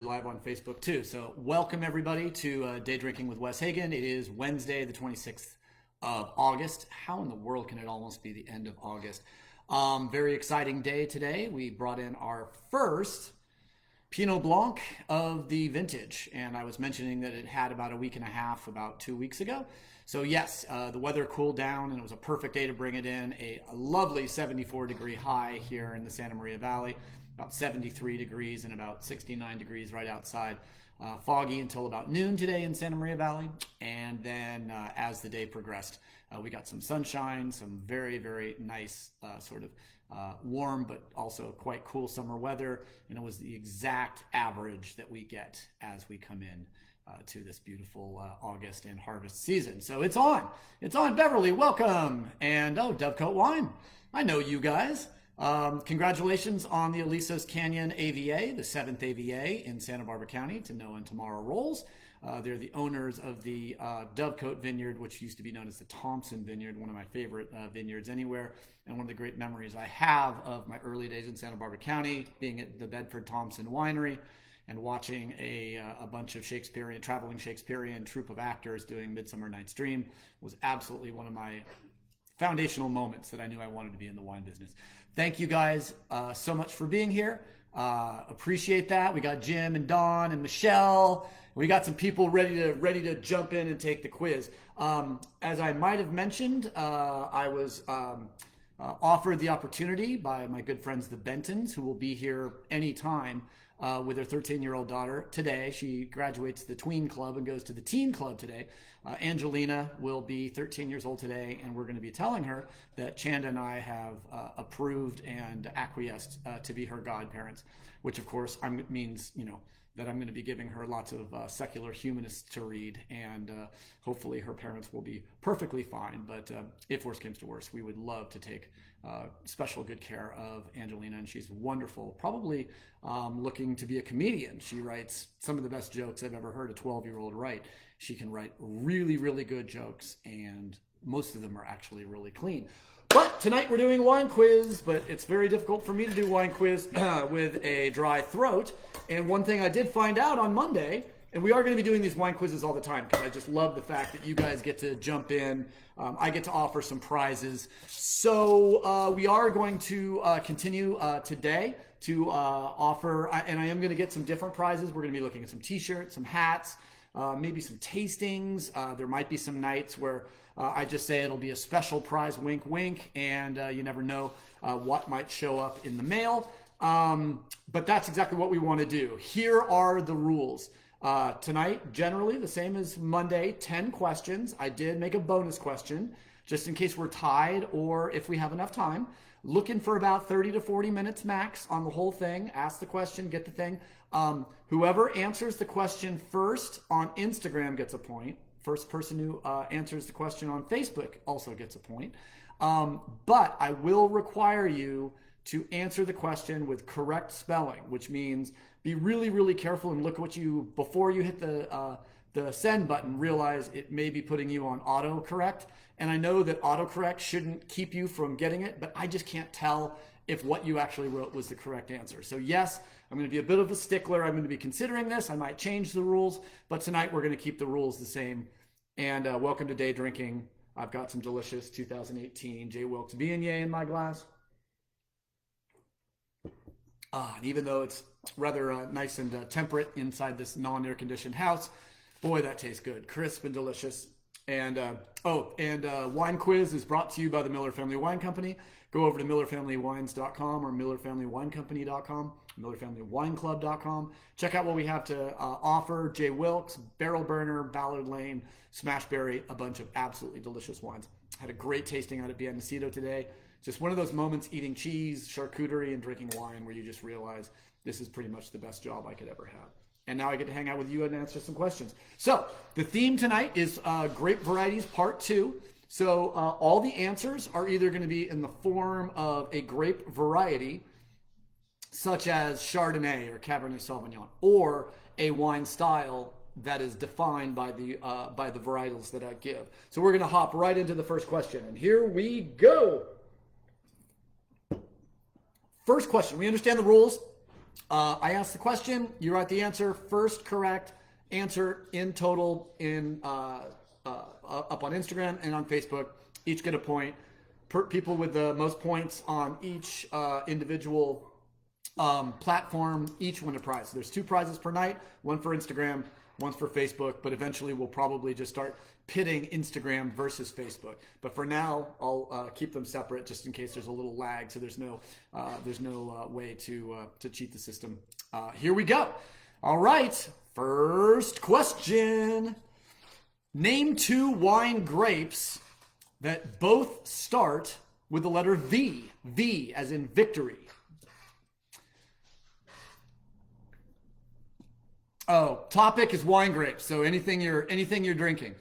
live on Facebook too. So welcome everybody to Day Drinking with Wes Hagen. It is Wednesday, the 26th of August. How in the world can it almost be the end of August? Very exciting day today. We brought in our first Pinot Blanc of the vintage, and I was mentioning that it had about a week and a half, about 2 weeks ago. So yes, the weather cooled down and it was a perfect day to bring it in. A lovely 74-degree high here in the Santa Maria Valley, about 73 degrees and about 69 degrees right outside. Foggy until about noon today in Santa Maria Valley, and then as the day progressed, we got some sunshine, some very, very nice sort of warm but also quite cool summer weather, and it was the exact average that we get as we come in to this beautiful August and harvest season. So it's on. Beverly, welcome. And oh, Dovecote Wine. I know you guys. Congratulations on the Alisos Canyon AVA, the 7th AVA in Santa Barbara County to Noah and Tamara Rolls. They're the owners of the Dovecote Vineyard, which used to be known as the Thompson Vineyard, one of my favorite vineyards anywhere, and one of the great memories I have of my early days in Santa Barbara County, being at the Bedford Thompson Winery and watching a bunch of traveling Shakespearean troupe of actors doing Midsummer Night's Dream was absolutely one of my foundational moments that I knew I wanted to be in the wine business. Thank you guys so much for being here. Appreciate that. We got Jim and Dawn and Michelle. We got some people ready to jump in and take the quiz. As I might have mentioned, I was offered the opportunity by my good friends the Bentons, who will be here anytime with their 13-year-old daughter today. She graduates the tween club and goes to the teen club today. Angelina will be 13 years old today, and we're going to be telling her that Chanda and I have approved and acquiesced to be her godparents, which of course means, that I'm going to be giving her lots of secular humanists to read, and hopefully her parents will be perfectly fine. But if worse comes to worse, we would love to take special good care of Angelina, and she's wonderful, probably looking to be a comedian. She writes some of the best jokes I've ever heard a 12-year-old write. She can write really, really good jokes, and most of them are actually really clean. But tonight we're doing wine quiz, but it's very difficult for me to do wine quiz with a dry throat. And one thing I did find out on Monday, and we are going to be doing these wine quizzes all the time because I just love the fact that you guys get to jump in. I get to offer some prizes. So we are going to continue today to offer, and I am going to get some different prizes. We're going to be looking at some t-shirts, some hats, maybe some tastings. There might be some nights where I just say it'll be a special prize, wink, wink, and you never know what might show up in the mail. But that's exactly what we want to do. Here are the rules. Tonight, generally the same as Monday, 10 questions. I did make a bonus question just in case we're tied or if we have enough time. Looking for about 30 to 40 minutes max on the whole thing. Ask the question, get the thing. Whoever answers the question first on Instagram gets a point. First person who answers the question on Facebook also gets a point. But I will require you to answer the question with correct spelling, which means be really, really careful and look at what before you hit the send button, realize it may be putting you on autocorrect. And I know that autocorrect shouldn't keep you from getting it, but I just can't tell if what you actually wrote was the correct answer. So yes, I'm going to be a bit of a stickler. I'm going to be considering this. I might change the rules, but tonight we're going to keep the rules the same. And welcome to Day Drinking. I've got some delicious 2018 J. Wilkes Viognier in my glass. And even though it's rather nice and temperate inside this non-air conditioned house, boy, that tastes good. Crisp and delicious. And wine quiz is brought to you by the Miller Family Wine Company. Go over to millerfamilywines.com or millerfamilywinecompany.com, millerfamilywineclub.com. Check out what we have to offer. J. Wilkes, Barrel Burner, Ballard Lane, Smashberry, a bunch of absolutely delicious wines. Had a great tasting out at Biennacido today. Just one of those moments eating cheese, charcuterie, and drinking wine where you just realize this is pretty much the best job I could ever have. And now I get to hang out with you and answer some questions. So the theme tonight is Grape Varieties Part 2. So all the answers are either going to be in the form of a grape variety, such as Chardonnay or Cabernet Sauvignon, or a wine style that is defined by the varietals that I give. So we're going to hop right into the first question. And here we go. First question. We understand the rules. I asked the question, you write the answer, first correct answer in total in up on Instagram and on Facebook. Each get a point. People with the most points on each individual platform, each win a prize. So there's 2 prizes per night, one for Instagram, one's for Facebook, but eventually we'll probably just start pitting Instagram versus Facebook. But for now, I'll keep them separate just in case there's a little lag, so there's no way to cheat the system. Here we go. All right, first question. Name 2 wine grapes that both start with the letter V. V as in victory. Oh, topic is wine grapes, so anything you're drinking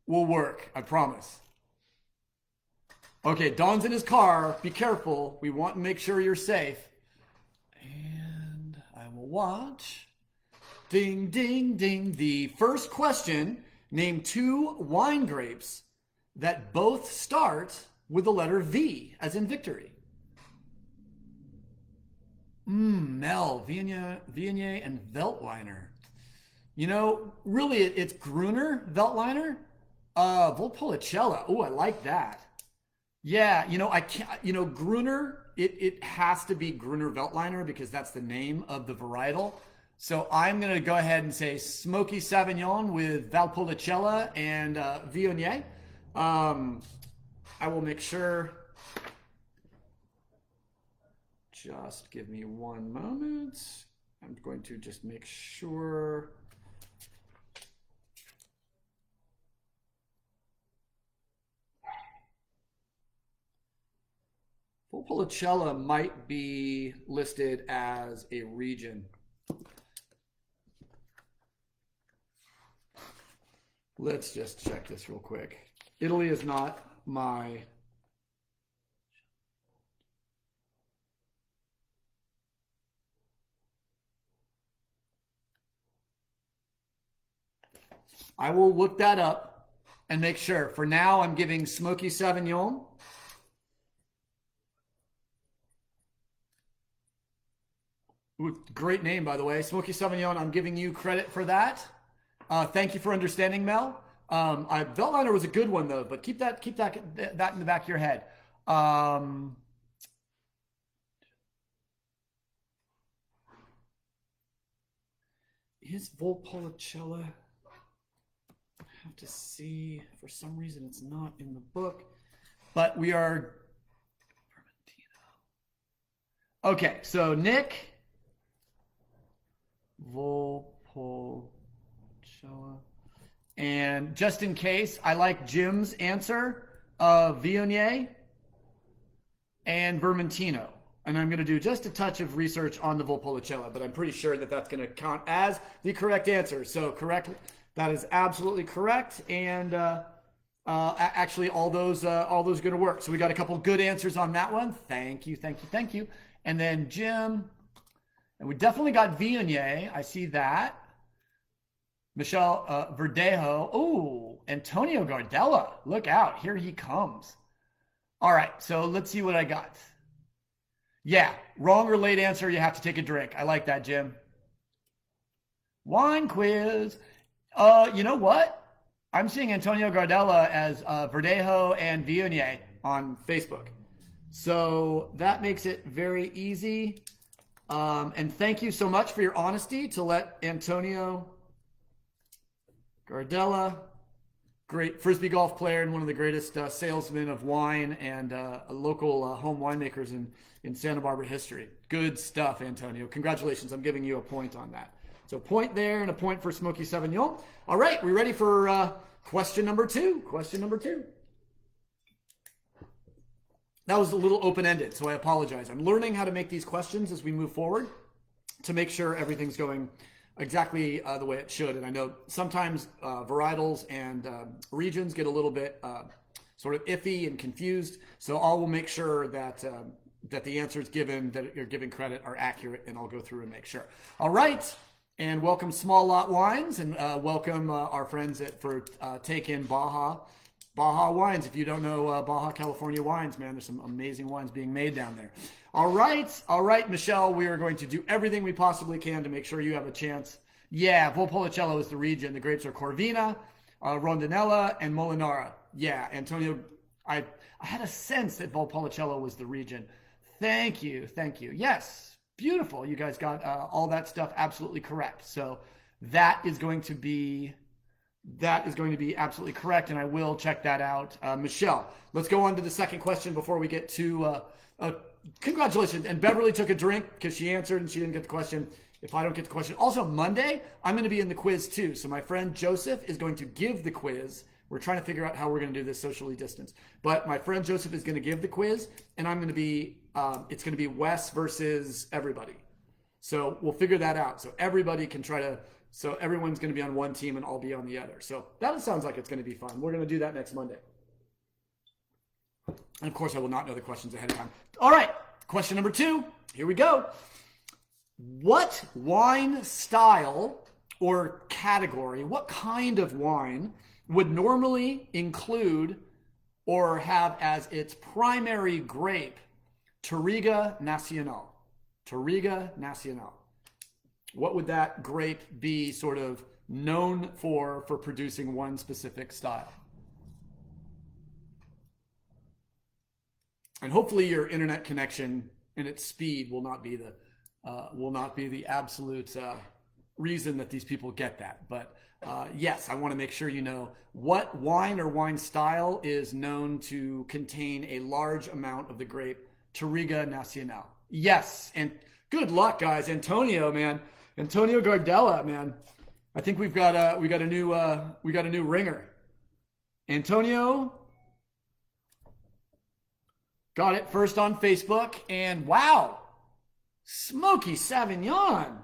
will work, I promise. Okay, Don's in his car. Be careful. We want to make sure you're safe. And I will watch. Ding, ding, ding. The first question, name 2 wine grapes that both start with the letter V, as in victory. Mel, Viognier, and Veltliner. You know, really, it's Gruner, Veltliner, Valpolicella. Oh, I like that. Yeah, you know, I can't. You know, Gruner. It has to be Gruner Veltliner because that's the name of the varietal. So I'm gonna go ahead and say Smoky Sauvignon with Valpolicella and Viognier. I will make sure. Just give me one moment. I'm going to just make sure. Valpolicella might be listed as a region. Let's just check this real quick. Italy is not my... I will look that up and make sure. For now, I'm giving Smoky Sauvignon. Ooh, great name, by the way. Smoky Sauvignon, I'm giving you credit for that. Thank you for understanding, Mel. Veltliner was a good one, though, but keep that in the back of your head. Is Valpolicella... I have to see. For some reason, it's not in the book. But we are... Okay, so Nick... Valpolicella. And just in case, I like Jim's answer of Viognier and Vermentino. And I'm going to do just a touch of research on the Valpolicella, but I'm pretty sure that that's going to count as the correct answer. So correct, that is absolutely correct. And actually, all those are going to work. So we got a couple good answers on that one. Thank you, thank you, thank you. And then Jim, and we definitely got Viognier. I see that. Michelle Verdejo. Oh, Antonio Gardella. Look out. Here he comes. All right. So let's see what I got. Yeah. Wrong or late answer. You have to take a drink. I like that, Jim. Wine quiz. You know what? I'm seeing Antonio Gardella as Verdejo and Viognier on Facebook. So that makes it very easy. And thank you so much for your honesty to let Antonio Gardella, great Frisbee golf player and one of the greatest salesmen of wine and local home winemakers in Santa Barbara history. Good stuff, Antonio. Congratulations. I'm giving you a point on that. So point there and a point for Smoky Sauvignon. All right, we ready for question number 2? Question number 2. That was a little open-ended, so I apologize. I'm learning how to make these questions as we move forward to make sure everything's going exactly the way it should. And I know sometimes varietals and regions get a little bit sort of iffy and confused. So I will make sure that that the answers given, that you're giving credit, are accurate, and I'll go through and make sure. All right, and welcome Small Lot Wines, and welcome our friends for Take In Baja Wines. If you don't know Baja California wines, man, there's some amazing wines being made down there. All right, Michelle. We are going to do everything we possibly can to make sure you have a chance. Yeah, Valpolicella is the region. The grapes are Corvina, Rondinella, and Molinara. Yeah, Antonio, I had a sense that Valpolicella was the region. Thank you, thank you. Yes, beautiful. You guys got all that stuff absolutely correct. So that is going to be absolutely correct, and I will check that out. Michelle, let's go on to the second question before we get to congratulations. And Beverly took a drink because she answered and she didn't get the question. If I don't get the question. Also, Monday, I'm going to be in the quiz too. So my friend Joseph is going to give the quiz. We're trying to figure out how we're going to do this socially distanced. But my friend Joseph is going to give the quiz, and I'm going to be, it's going to be Wes versus everybody. So we'll figure that out. So everybody can try to, so everyone's going to be on one team and I'll be on the other. So that sounds like it's going to be fun. We're going to do that next Monday. And of course, I will not know the questions ahead of time. All right, question number 2. Here we go. What wine style or category, what kind of wine would normally include or have as its primary grape Touriga Nacional? Touriga Nacional. What would that grape be sort of known for producing one specific style? And hopefully your internet connection and its speed will not be the absolute reason that these people get that. But yes, I want to make sure you know what wine or wine style is known to contain a large amount of the grape Touriga Nacional. Yes, and good luck, guys. Antonio, man, Antonio Gardella, man. I think we got a new ringer. Antonio got it first on Facebook, and wow, Smoky Sauvignon.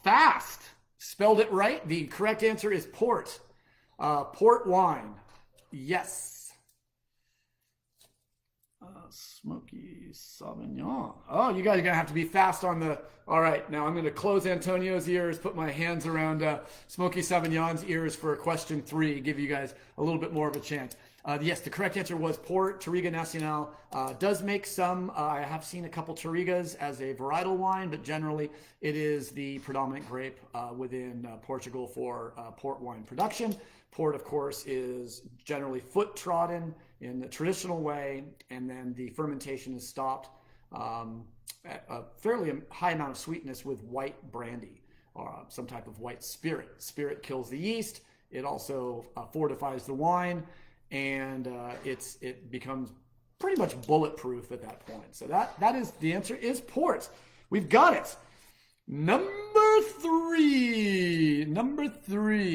Fast. Spelled it right. The correct answer is port. Port wine. Yes. Smoky Sauvignon. Oh, you guys are going to have to be fast on the... All right, now I'm going to close Antonio's ears, put my hands around Smoky Sauvignon's ears for question 3, give you guys a little bit more of a chance. Yes, the correct answer was port. Touriga Nacional does make some. I have seen a couple Tourigas as a varietal wine, but generally it is the predominant grape within Portugal for port wine production. Port, of course, is generally foot trodden in the traditional way, and then the fermentation is stopped at a fairly high amount of sweetness with white brandy or some type of white spirit. Spirit kills the yeast. It also fortifies the wine, and it becomes pretty much bulletproof at that point. So that is the answer is port. We've got it. Number three.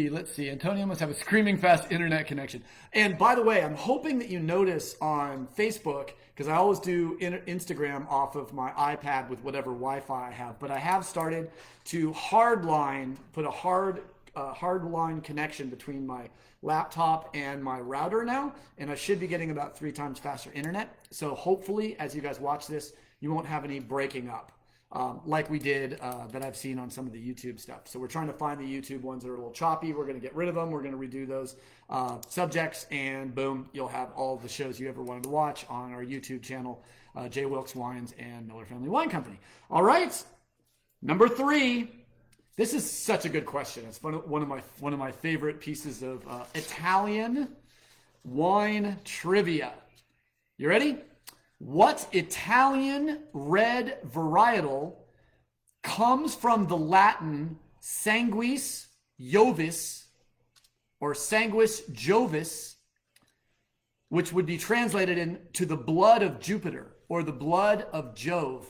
Let's see. Antonio must have a screaming fast internet connection. And by the way, I'm hoping that you notice on Facebook, because I always do Instagram off of my iPad with whatever Wi-Fi I have, but I have started to put a hard line connection between my laptop and my router now, and I should be getting about 3 times faster internet. So hopefully, as you guys watch this, you won't have any breaking up like we did that I've seen on some of the YouTube stuff. So we're trying to find the YouTube ones that are a little choppy. We're going to get rid of them. We're going to redo those subjects, and boom, you'll have all the shows you ever wanted to watch on our YouTube channel, J. Wilkes Wines and Miller Family Wine Company. All right, number 3. This is such a good question. It's one of my favorite pieces of Italian wine trivia. You ready? What Italian red varietal comes from the Latin sanguis jovis or sanguis jovis, which would be translated into the blood of Jupiter or the blood of Jove?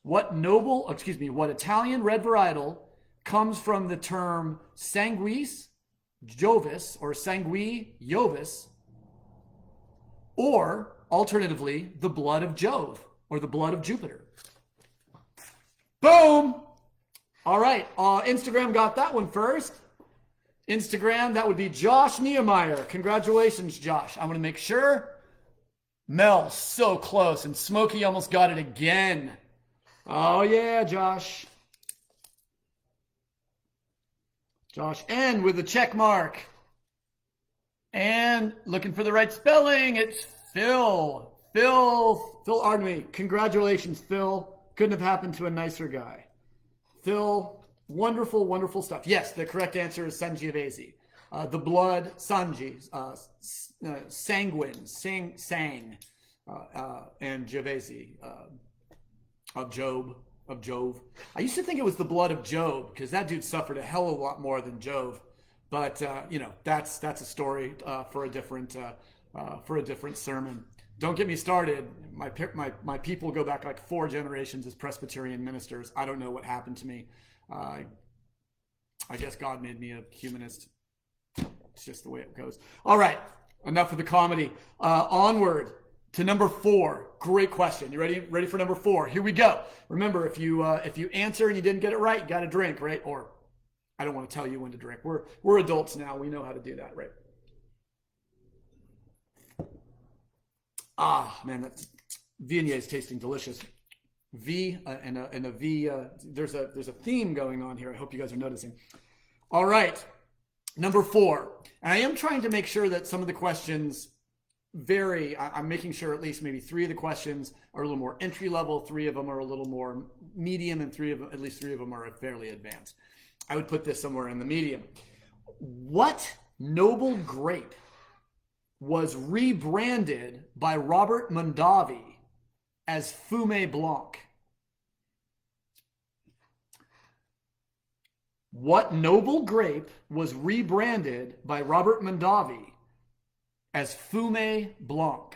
What Italian red varietal comes from the term sanguis jovis or sangui jovis, or alternatively, the blood of Jove or the blood of Jupiter? Boom! All right, Instagram got that one first. Instagram, that would be Josh Niemeyer. Congratulations, Josh. I'm going to make sure. Mel, so close. And Smokey almost got it again. Oh, yeah, Josh. Josh N with a check mark. And looking for the right spelling, it's Phil Phil Ardney, congratulations, Phil. Couldn't have happened to a nicer guy. Phil, wonderful, wonderful stuff. Yes, the correct answer is Sangiovese. The blood, Sanji, sanguine, sang, and Giovese, of Jove. I used to think it was the blood of Job because that dude suffered a hell of a lot more than Jove. But that's a story for a different sermon. Don't get me started. My people go back like 4 generations as Presbyterian ministers. I don't know what happened to me. I guess God made me a humanist. It's just the way it goes. All right, enough of the comedy. Onward to number 4. Great question. You ready? Ready for number 4? Here we go. Remember, if you answer and you didn't get it right, you got to drink, right? Or I don't want to tell you when to drink. We're adults now. We know how to do that, right? Ah, man, that Viognier is tasting delicious. There's a theme going on here. I hope you guys are noticing. All right, number 4. And I am trying to make sure that some of the questions vary. I'm making sure at least maybe 3 of the questions are a little more entry level, 3 of them are a little more medium, and at least 3 of them are fairly advanced. I would put this somewhere in the medium. What noble grape was rebranded by Robert Mondavi as Fumé Blanc? What noble grape was rebranded by Robert Mondavi as Fumé Blanc?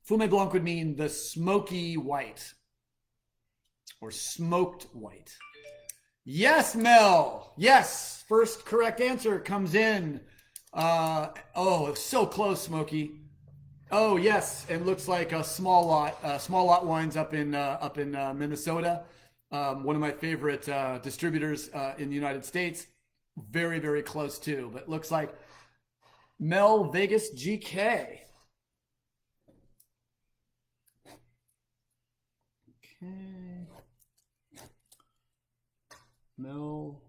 Fumé Blanc would mean the smoky white or smoked white. Yes, Mel. Yes. First correct answer comes in. So close, Smokey. Oh, yes. It looks like a small lot wines up in Minnesota. One of my favorite distributors in the United States. Very, very close too. But looks like Mel Vegas GK. Okay. Mel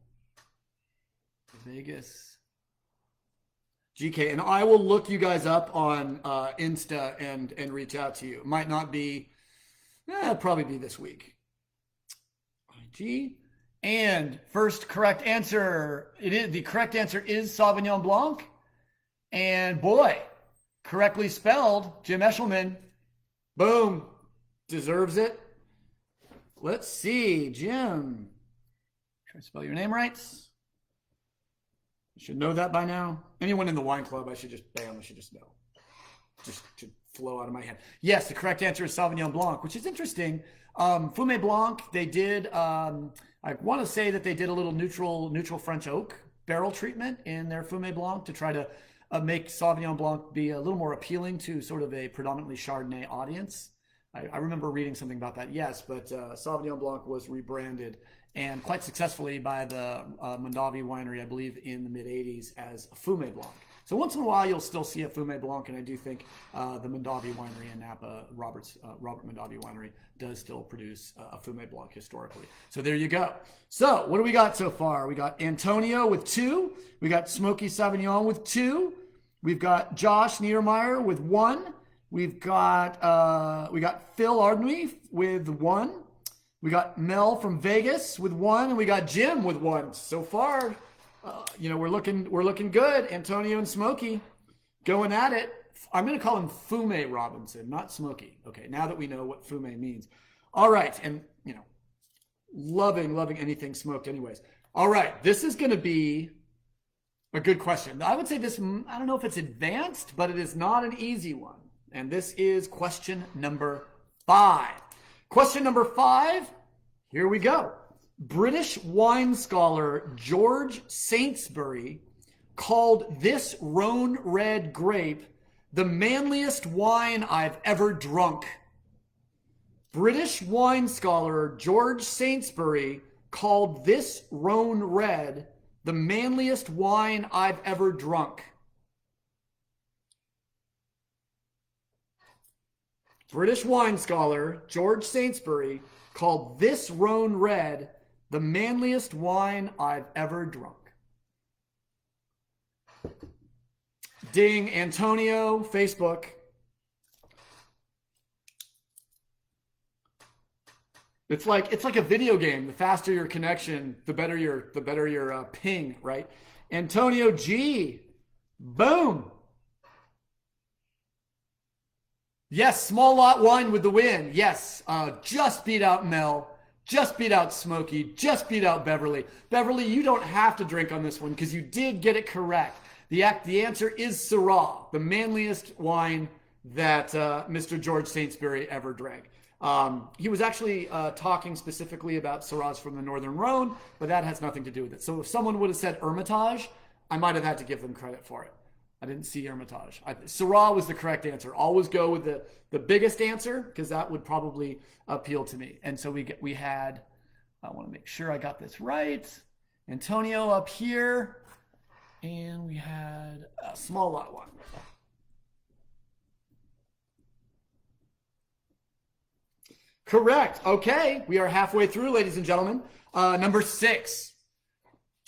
Vegas GK, and I will look you guys up on Insta and reach out to you. It might not be, probably be this week. IG, and first correct answer. The correct answer is Sauvignon Blanc, and boy, correctly spelled. Jim Eshelman, boom, deserves it. Let's see, Jim. Try to spell your name right. I should know that by now. Anyone in the wine club, I should just know. Just to flow out of my head. Yes, the correct answer is Sauvignon Blanc, which is interesting. Fumé Blanc, they did, I want to say that they did a little neutral French oak barrel treatment in their Fumé Blanc to try to make Sauvignon Blanc be a little more appealing to sort of a predominantly Chardonnay audience. I remember reading something about that, yes, but Sauvignon Blanc was rebranded and quite successfully by the Mondavi winery, I believe, in the mid-'80s as Fumé Blanc. So once in a while, you'll still see a Fumé Blanc, and I do think the Mondavi winery in Napa, Robert Mondavi winery, does still produce a Fumé Blanc historically. So there you go. So what do we got so far? We got Antonio with 2. We got Smoky Sauvignon with 2. We've got Josh Niedermeyer with 1. We've got Phil Ardney with 1. We got Mel from Vegas with 1, and we got Jim with 1. So far, we're looking good. Antonio and Smokey going at it. I'm going to call him Fumé Robinson, not Smokey. Okay, now that we know what Fumé means. All right, and loving anything smoked anyways. All right, this is going to be a good question. I would say this, I don't know if it's advanced, but it is not an easy one. And this is question number 5. Question number 5, here we go. British wine scholar George Saintsbury called this Rhone red grape the manliest wine I've ever drunk. British wine scholar George Saintsbury called this Rhone red the manliest wine I've ever drunk. British wine scholar George Saintsbury called this Rhone red the manliest wine I've ever drunk. Ding. Antonio, Facebook. It's like a video game. The faster your connection, the better your ping, right? Antonio G. Boom. Yes, small lot one with the win. Yes, just beat out Mel, just beat out Smokey, just beat out Beverly. Beverly, you don't have to drink on this one because you did get it correct. The answer is Syrah, the manliest wine that Mr. George Saintsbury ever drank. He was actually talking specifically about Syrahs from the Northern Rhone, but that has nothing to do with it. So if someone would have said Hermitage, I might have had to give them credit for it. I didn't see Hermitage. Syrah was the correct answer. Always go with the biggest answer because that would probably appeal to me. And so we had, I want to make sure I got this right, Antonio up here, and we had a small lot one. Correct. Okay, we are halfway through, ladies and gentlemen. Number 6.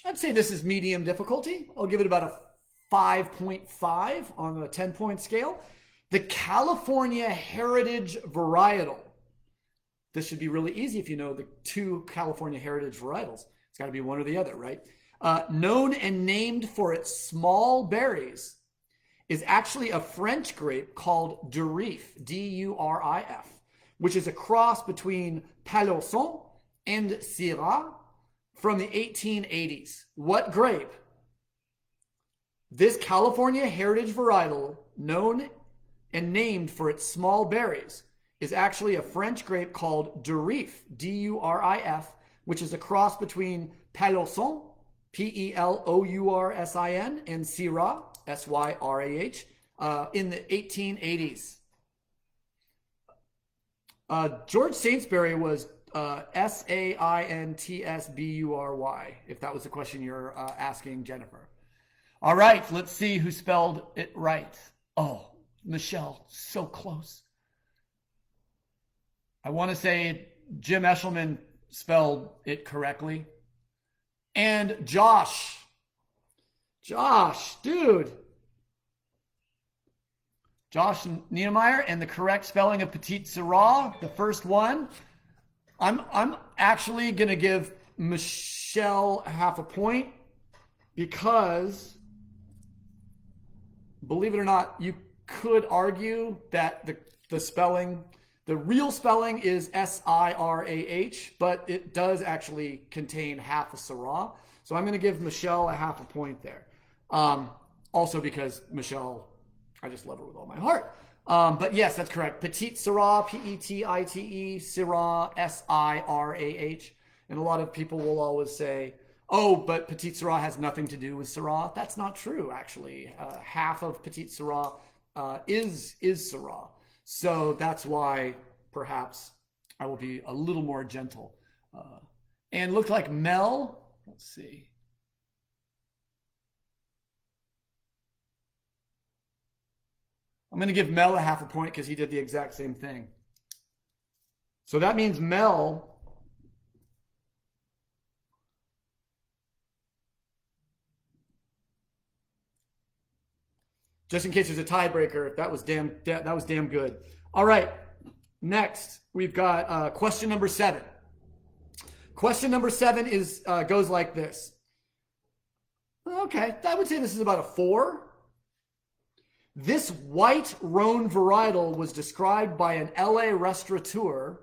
I'd say this is medium difficulty. I'll give it about a 5.5 on a 10-point scale. The California Heritage Varietal. This should be really easy if you know the 2 California Heritage varietals. It's got to be one or the other, right? Known and named for its small berries, is actually a French grape called Durif, D-U-R-I-F, which is a cross between Pailloson and Syrah from the 1880s. What grape? This California Heritage Varietal, known and named for its small berries, is actually a French grape called Durif, D-U-R-I-F, which is a cross between Pailloson, P-E-L-O-U-R-S-I-N, and Syrah, S-Y-R-A-H, in the 1880s. George Saintsbury was S-A-I-N-T-S-B-U-R-Y, if that was the question you're asking, Jennifer. All right, let's see who spelled it right. Oh, Michelle, so close. I want to say Jim Eshelman spelled it correctly. And Josh, dude. Josh Niemeyer, and the correct spelling of Petite Syrah, the first one. I'm actually going to give Michelle half a point because, believe it or not, you could argue that the spelling, the real spelling is S-I-R-A-H, but it does actually contain half a Syrah. So I'm going to give Michelle a half a point there. Also because Michelle, I just love her with all my heart. But yes, that's correct. Petite Syrah, P-E-T-I-T-E, Syrah, S-I-R-A-H. And a lot of people will always say, oh, but Petite Syrah has nothing to do with Syrah. That's not true, actually. Half of Petite Syrah is Syrah. So that's why perhaps I will be a little more gentle. And looked like Mel, let's see. I'm going to give Mel a half a point because he did the exact same thing. So that means Mel just in case there's a tiebreaker, that was damn good. All right, next we've got question number 7. Question number 7 is goes like this. Okay, I would say this is about a 4. This white Rhone varietal was described by an LA restaurateur,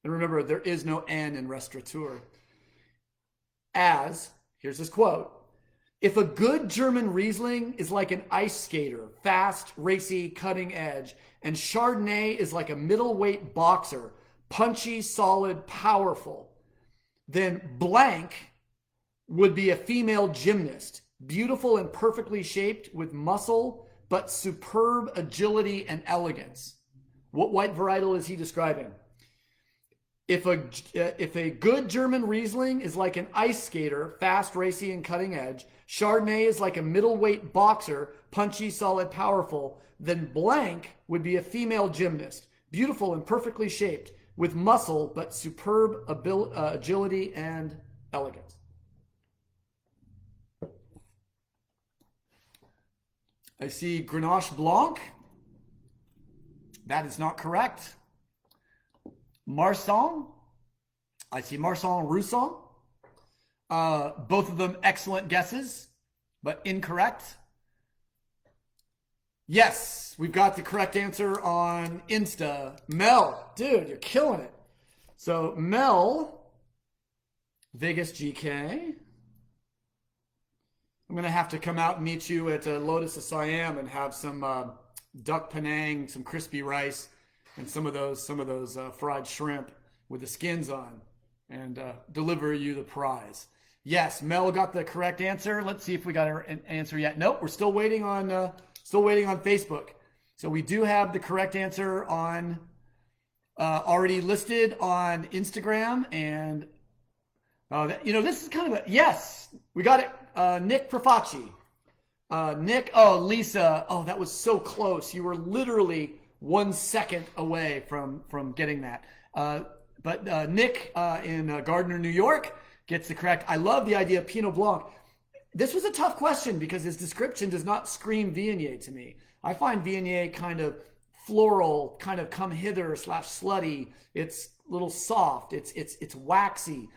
and remember, there is no N in restaurateur, as, here's this quote, if a good German Riesling is like an ice skater, fast, racy, cutting edge, and Chardonnay is like a middleweight boxer, punchy, solid, powerful, then blank would be a female gymnast, beautiful and perfectly shaped with muscle, but superb agility and elegance. What white varietal is he describing? If a good German Riesling is like an ice skater, fast, racy, and cutting edge, Chardonnay is like a middleweight boxer, punchy, solid, powerful, then blank would be a female gymnast, beautiful and perfectly shaped, with muscle, but superb agility and elegance. I see Grenache Blanc. That is not correct. Marsan. I see Marsan Roussan. Both of them excellent guesses, but incorrect. Yes, we've got the correct answer on Insta. Mel, dude, you're killing it. So Mel, Vegas GK. I'm gonna have to come out and meet you at Lotus of Siam and have some duck Penang, some crispy rice, and some of those fried shrimp with the skins on, and deliver you the prize. Yes, Mel got the correct answer. Let's see if we got an answer yet. Nope, we're still waiting on Facebook. So we do have the correct answer on already listed on Instagram, and this is kind of a yes. We got it. Nick Profaci. Nick. Oh, Lisa. Oh, that was so close. You were literally 1 second away from getting that. But Nick in Gardner, New York, gets the correct. I love the idea of Pinot Blanc. This was a tough question because his description does not scream Viognier to me. I find Viognier kind of floral, kind of come hither / slutty. It's a little soft. It's waxy,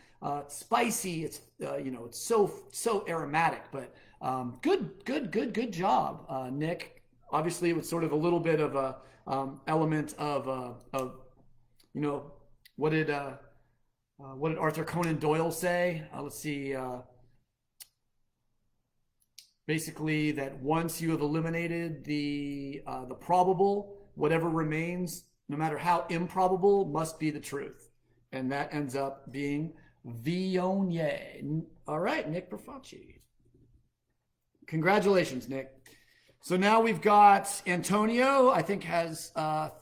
spicy. It's it's so aromatic. But good job, Nick. Obviously, it was sort of a little bit of a element of what did Arthur Conan Doyle say? Let's see. Basically, that once you have eliminated the probable, whatever remains, no matter how improbable, must be the truth, and that ends up being Viognier. All right, Nick Profaci. Congratulations, Nick. So now we've got Antonio. I think has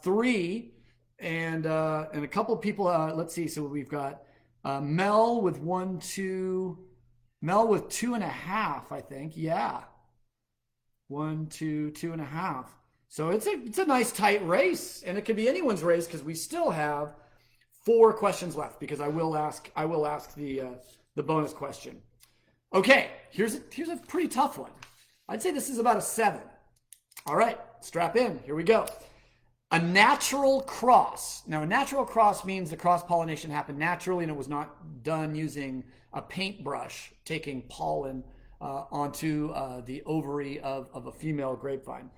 3, and a couple of people. Let's see. So we've got Mel with 1, 2. Mel with 2.5, I think. Yeah. 1, 2, 2.5. So it's a nice tight race, and it could be anyone's race because we still have 4 questions left. Because I will ask the bonus question. Okay, here's a pretty tough one. I'd say this is about a 7. All right, strap in. Here we go. A natural cross. Now, a natural cross means the cross-pollination happened naturally and it was not done using a paintbrush, taking pollen onto the ovary of a female grapevine.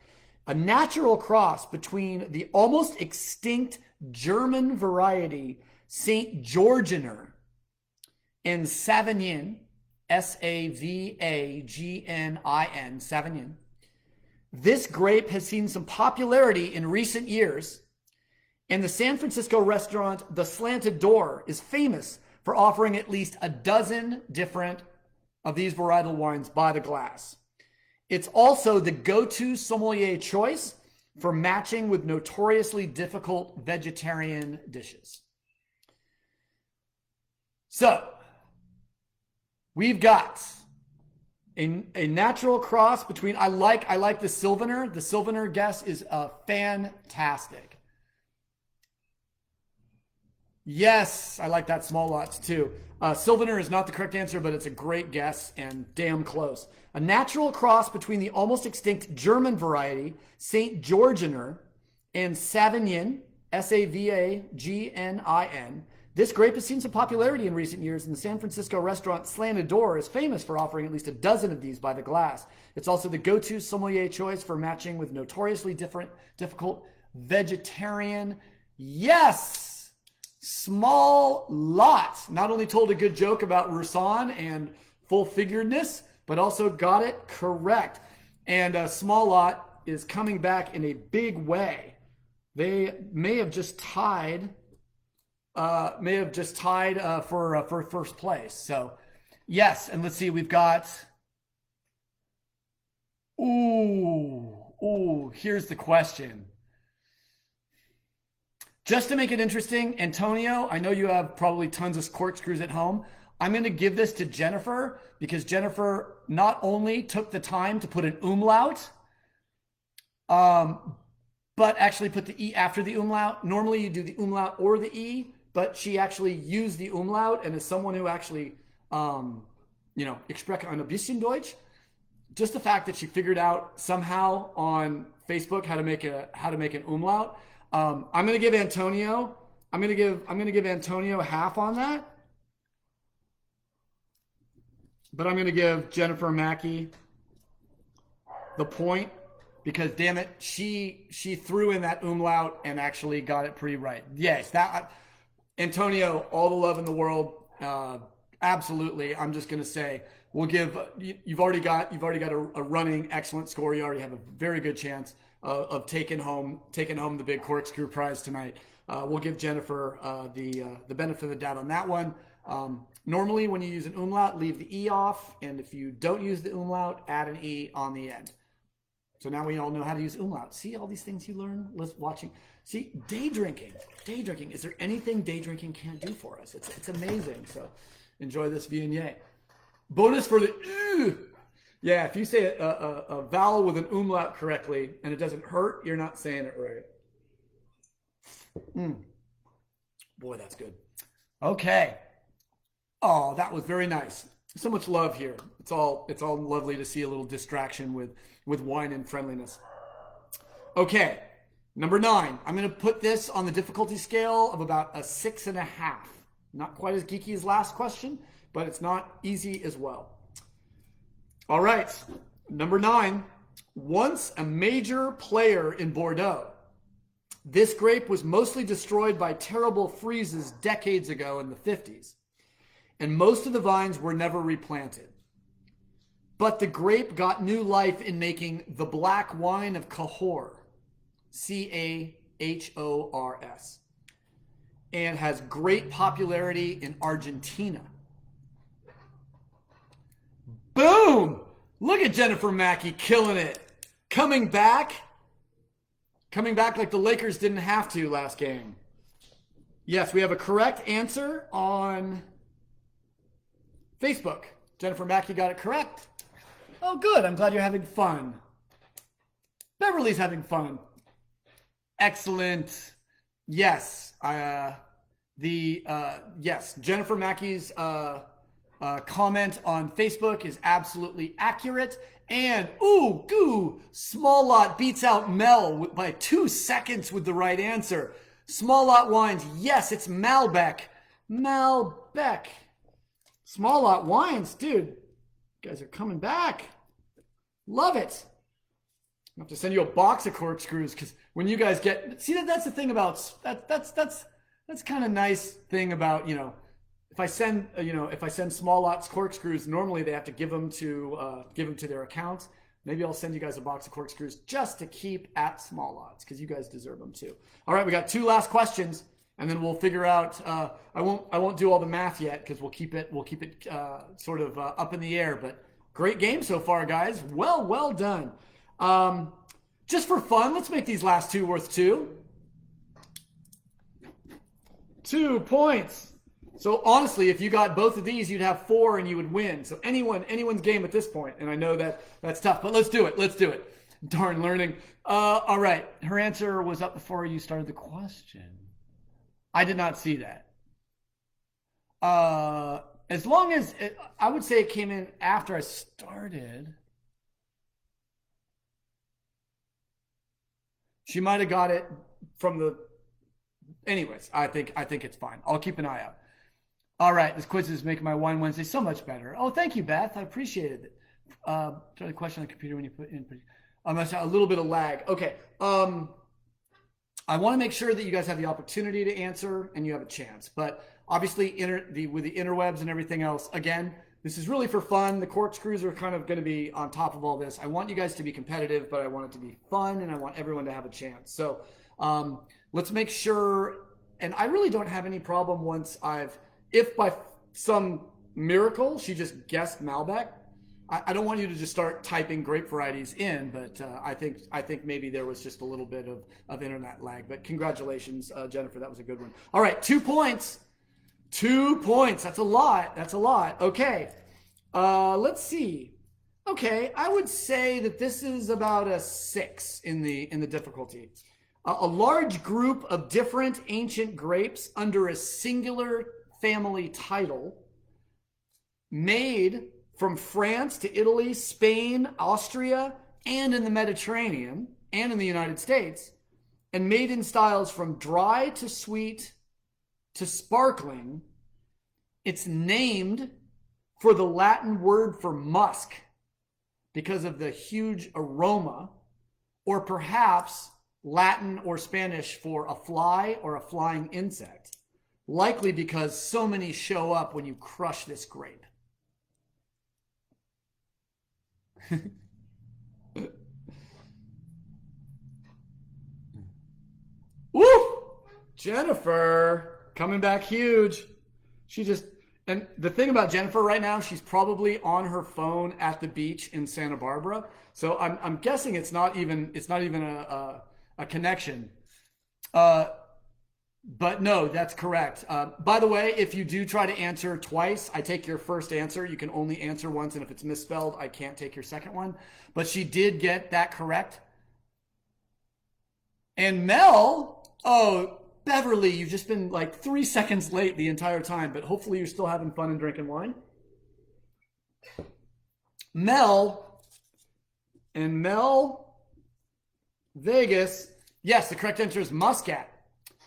A natural cross between the almost extinct German variety St. Georginer and Savagnin, Savagnin, Savagnin. This grape has seen some popularity in recent years, and the San Francisco restaurant The Slanted Door is famous for offering at least a dozen different of these varietal wines by the glass. It's also the go-to sommelier choice for matching with notoriously difficult vegetarian dishes. So, we've got a natural cross between, I like the Sylvaner. The Sylvaner guess is fantastic. Yes, I like that small lots too. Sylvaner is not the correct answer, but it's a great guess and damn close. A natural cross between the almost extinct German variety St. Georginer and Savagnin, Savagnin. This grape has seen some popularity in recent years, and the San Francisco restaurant Slanted Door is famous for offering at least a dozen of these by the glass. It's also the go-to sommelier choice for matching with notoriously difficult vegetarian. Yes! Small lot. Not only told a good joke about Roussan and full-figuredness, but also got it correct. And Small Lot is coming back in a big way. They may have just tied for first place. So, yes, and let's see, we've got. Here's the question. Just to make it interesting, Antonio, I know you have probably tons of corkscrews at home. I'm going to give this to Jennifer because Jennifer not only took the time to put an umlaut, but actually put the E after the umlaut. Normally you do the umlaut or the E, but she actually used the umlaut, and as someone who actually, ich spreche ein bisschen Deutsch, just the fact that she figured out somehow on Facebook how to make an umlaut. I'm gonna give Antonio. I'm gonna give Antonio half on that, but I'm gonna give Jennifer Mackey the point because damn it, she threw in that umlaut and actually got it pretty right. Yes, that Antonio, all the love in the world. Absolutely. I'm just gonna say we'll give. You've already got a running excellent score. You already have a very good chance of taking home the big corkscrew prize tonight. We'll give Jennifer the benefit of the doubt on that one. Normally, when you use an umlaut, leave the E off, and if you don't use the umlaut, add an E on the end. So now we all know how to use umlaut. See all these things you learn watching. See, day drinking. Is there anything day drinking can't do for us? It's amazing. So enjoy this vignette. Bonus for the yeah, if you say a vowel with an umlaut correctly and it doesn't hurt, you're not saying it right. Boy, that's good. Okay. Oh, that was very nice. So much love here. It's all lovely to see a little distraction with wine and friendliness. Okay, number 9. I'm going to put this on the difficulty scale of about a 6.5. Not quite as geeky as last question, but it's not easy as well. All right, number 9. Once a major player in Bordeaux, this grape was mostly destroyed by terrible freezes decades ago in the 50s, and most of the vines were never replanted. But the grape got new life in making the black wine of Cahors, Cahors, and has great popularity in Argentina. Boom! Look at Jennifer Mackey killing it. Coming back like the Lakers didn't have to last game. Yes, we have a correct answer on Facebook. Jennifer Mackey got it correct. Oh, good. I'm glad you're having fun. Beverly's having fun. Excellent. Yes. Yes. Jennifer Mackey's comment on Facebook is absolutely accurate. And Small Lot beats out Mel by 2 seconds with the right answer. Small Lot Wines. Yes, it's Malbec. Malbec. Small Lot Wines, dude. You guys are coming back. Love it. I have to send you a box of corkscrews because when you guys that's the thing about that's kind of nice thing about, if I send Small Lots corkscrews, normally they have to give them to their accounts. Maybe I'll send you guys a box of corkscrews just to keep at Small Lots because you guys deserve them too. All right, we got 2 last questions. And then we'll figure out. I won't do all the math yet because we'll keep it sort of up in the air. But great game so far, guys. Well done. Just for fun, let's make these last 2 worth 2. 2 points. So honestly, if you got both of these, you'd have 4 and you would win. So anyone's game at this point. And I know that's tough, but let's do it. Darn learning. All right. Her answer was up before you started the question. I did not see that. As long as I would say it came in after I started. She might have got it from the. Anyways, I think it's fine. I'll keep an eye out. All right, this quiz is making my Wine Wednesday so much better. Oh, thank you, Beth. I appreciate it. Try the question on the computer when you put in. A little bit of lag. Okay. I want to make sure that you guys have the opportunity to answer and you have a chance. But obviously, with the interwebs and everything else, again, this is really for fun. The corkscrews are kind of going to be on top of all this. I want you guys to be competitive, but I want it to be fun, and I want everyone to have a chance. So let's make sure. And I really don't have any problem if by some miracle she just guessed Malbec. I don't want you to just start typing grape varieties in, but I think maybe there was just a little bit of internet lag. But congratulations, Jennifer. That was a good one. All right, 2 points. 2 points. That's a lot. Okay. Let's see. Okay, I would say that this is about a 6 in the difficulty. A large group of different ancient grapes under a singular family title made from France to Italy, Spain, Austria, and in the Mediterranean, and in the United States, and made in styles from dry to sweet to sparkling. It's named for the Latin word for musk because of the huge aroma, or perhaps Latin or Spanish for a fly or a flying insect, likely because so many show up when you crush this grape. Woo! Jennifer coming back huge. And the thing about Jennifer right now, she's probably on her phone at the beach in Santa Barbara. So I'm guessing it's not even a connection. But no, that's correct. By the way, if you do try to answer twice, I take your first answer. You can only answer once, and if it's misspelled, I can't take your second one. But she did get that correct. And Mel, oh, Beverly, you've just been like 3 seconds late the entire time, but hopefully you're still having fun and drinking wine. Mel Vegas, yes, the correct answer is Muscat.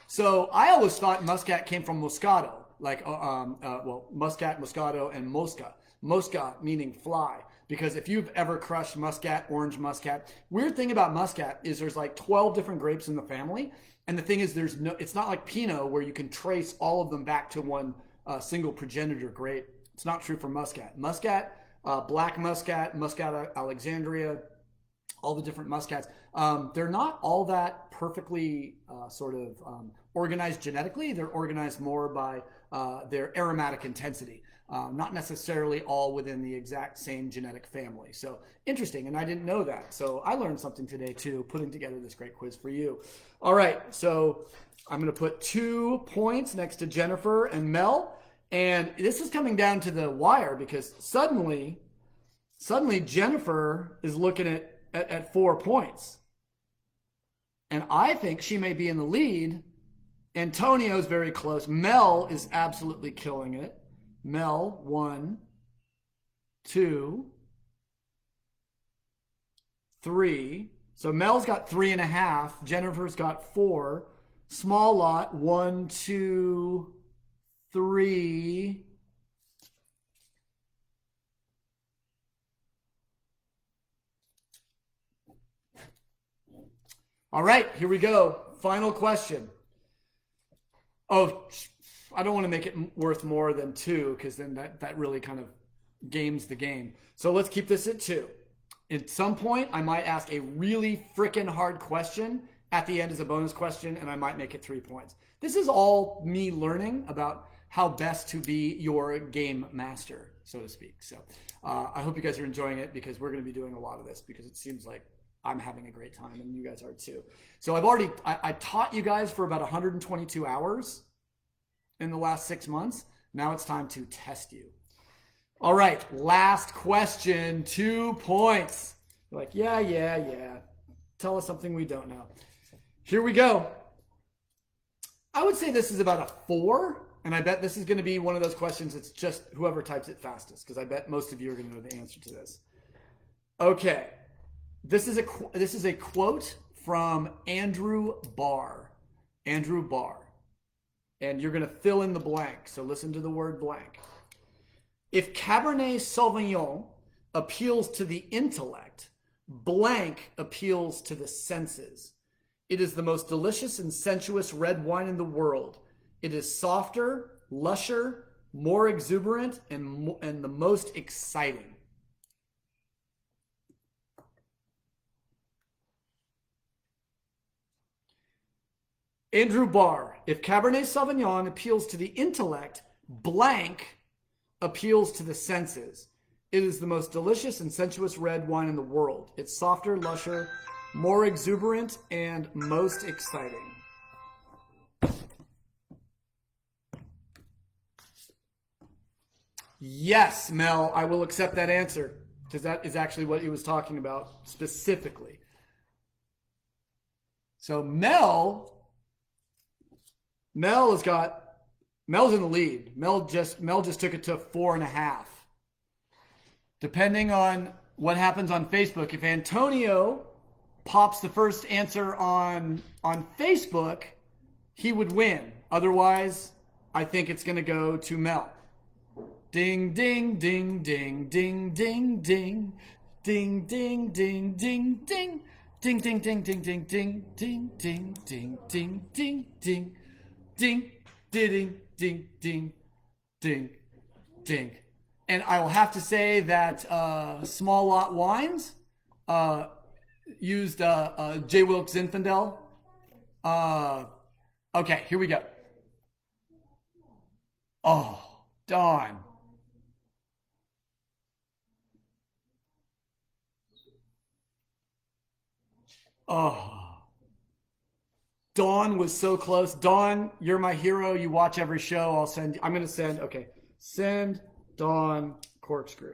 So I always thought Muscat came from Moscato, like, Muscat, Moscato, and Mosca. Mosca meaning fly. Because if you've ever crushed Muscat, orange Muscat, weird thing about Muscat is there's like 12 different grapes in the family. And the thing is, it's not like Pinot where you can trace all of them back to one single progenitor grape. It's not true for Muscat. Muscat, Black Muscat, Muscat Alexandria, all the different Muscats, they're not all that perfectly organized genetically. They're organized more by their aromatic intensity. Not necessarily all within the exact same genetic family. So interesting, and I didn't know that. So I learned something today too, putting together this great quiz for you. All right, so I'm gonna put 2 points next to Jennifer and Mel, and this is coming down to the wire because suddenly Jennifer is looking at 4 points. And I think she may be in the lead. Antonio's very close. Mel is absolutely killing it. Mel, 1, 2, 3. So Mel's got 3.5. Jennifer's got 4. Small lot, 1, 2, 3. All right, here we go. Final question. Oh, I don't want to make it worth more than 2 because then that really kind of games the game. So let's keep this at 2. At some point, I might ask a really freaking hard question at the end as a bonus question, and I might make it 3 points. This is all me learning about how best to be your game master, so to speak. So I hope you guys are enjoying it because we're going to be doing a lot of this because it seems like I'm having a great time and you guys are too. So I taught you guys for about 122 hours in the last 6 months. Now it's time to test you. All right, last question, 2 points. You're like, yeah. Tell us something we don't know. Here we go. I would say this is about a 4, and I bet this is going to be one of those questions that's just whoever types it fastest, because I bet most of you are going to know the answer to this. Okay, this is a quote from Andrew Barr. Andrew Barr. And you're going to fill in the blank. So listen to the word blank. If Cabernet Sauvignon appeals to the intellect, blank appeals to the senses. It is the most delicious and sensuous red wine in the world. It is softer, lusher, more exuberant, and the most exciting. Andrew Barr, if Cabernet Sauvignon appeals to the intellect, blank appeals to the senses. It is the most delicious and sensuous red wine in the world. It's softer, lusher, more exuberant, and most exciting. Yes, Mel, I will accept that answer because that is actually what he was talking about specifically. So Mel's in the lead. Mel just took it to 4.5. Depending on what happens on Facebook, if Antonio pops the first answer on Facebook, he would win. Otherwise, I think it's going to go to Mel. Ding, ding, ding, ding, ding, ding, ding. Ding, ding, ding, ding, ding. Ding, ding, ding, ding, ding, ding, ding, ding, ding, ding, ding, ding, ding, ding, ding, ding, ding, ding. And I will have to say that Small Lot Wines used J. Wilkes Zinfandel. Okay, here we go. Oh, Dawn. Oh, Dawn was so close. Dawn, you're my hero. You watch every show. I'm going to send, okay, send Dawn corkscrew.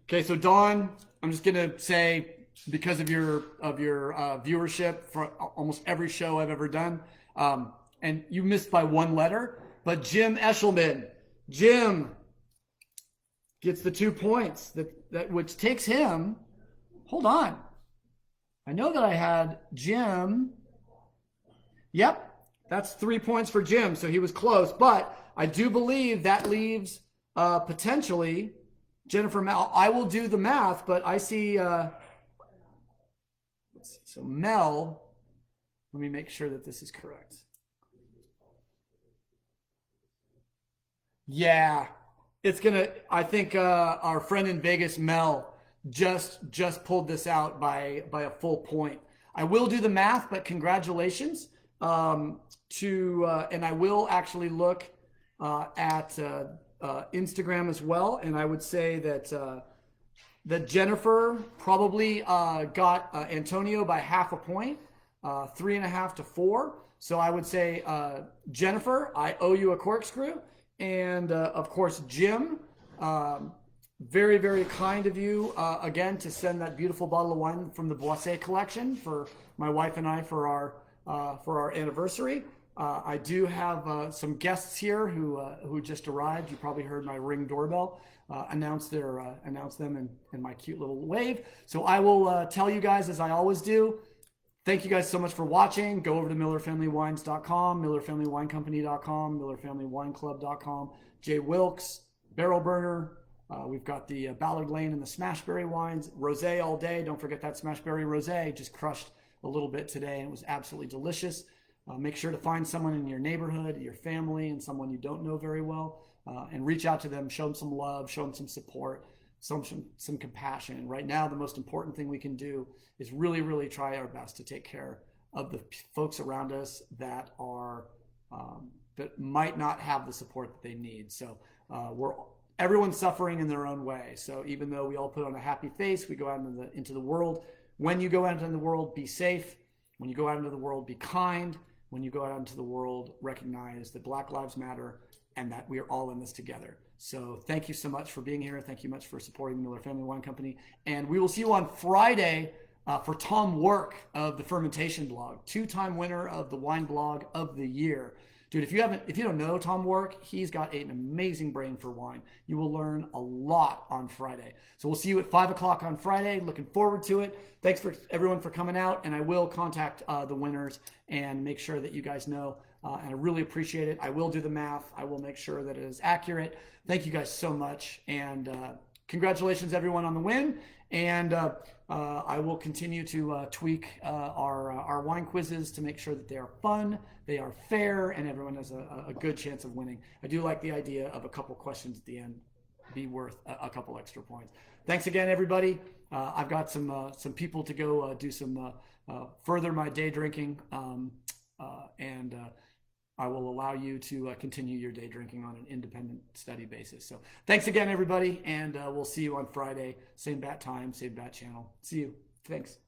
Okay, so Dawn, I'm just going to say, because of your viewership for almost every show I've ever done, and you missed by one letter, but Jim Eshelman, Jim gets the 2 points, that which takes him. Hold on, I know that I had Jim. Yep, that's 3 points for Jim, so he was close. But I do believe that leaves potentially Jennifer Mel. I will do the math, but I see. Let's see. So Mel, let me make sure that this is correct. Yeah, it's gonna. I think our friend in Vegas, Mel, just pulled this out by a full point. I will do the math, but congratulations and I will actually look at Instagram as well, and I would say that Jennifer probably got Antonio by half a point, 3.5 to 4. So I would say Jennifer, I owe you a corkscrew. And of course, Jim, very, very kind of you again to send that beautiful bottle of wine from the Boisset collection for my wife and I for our anniversary. I do have some guests here who just arrived. You probably heard my Ring doorbell announce them in my cute little wave. So I will tell you guys, as I always do, thank you guys so much for watching. Go over to MillerFamilyWines.com, MillerFamilyWineCompany.com, MillerFamilyWineClub.com, J. Wilkes, Barrel Burner. We've got the Ballard Lane and the Smashberry wines. Rosé all day. Don't forget that Smashberry Rosé. Just crushed a little bit today, and it was absolutely delicious. Make sure to find someone in your neighborhood, your family, and someone you don't know very well, and reach out to them. Show them some love. Show them some support. Some compassion. Right now, the most important thing we can do is really, really try our best to take care of the folks around us that might not have the support that they need. So everyone's suffering in their own way. So even though we all put on a happy face, we go out into the world. When you go out into the world, be safe. When you go out into the world, be kind. When you go out into the world, recognize that Black Lives Matter and that we are all in this together. So thank you so much for being here. Thank you much for supporting the Miller Family Wine Company. And we will see you on Friday for Tom Work of the Fermentation Blog, 2-time winner of the Wine Blog of the Year. Dude, if you don't know Tom Work, he's got an amazing brain for wine. You will learn a lot on Friday. So we'll see you at 5 o'clock on Friday. Looking forward to it. Thanks for everyone for coming out, and I will contact the winners and make sure that you guys know. And I really appreciate it. I will do the math. I will make sure that it is accurate. Thank you guys so much, and congratulations everyone on the win. And I will continue to tweak our wine quizzes to make sure that they are fun, they are fair, and everyone has a good chance of winning. I do like the idea of a couple questions at the end be worth a couple extra points. Thanks again, everybody. I've got some people to go do some further my day drinking, and I will allow you to continue your day drinking on an independent study basis. So thanks again, everybody, and we'll see you on Friday. Same bat time, same bat channel. See you. Thanks.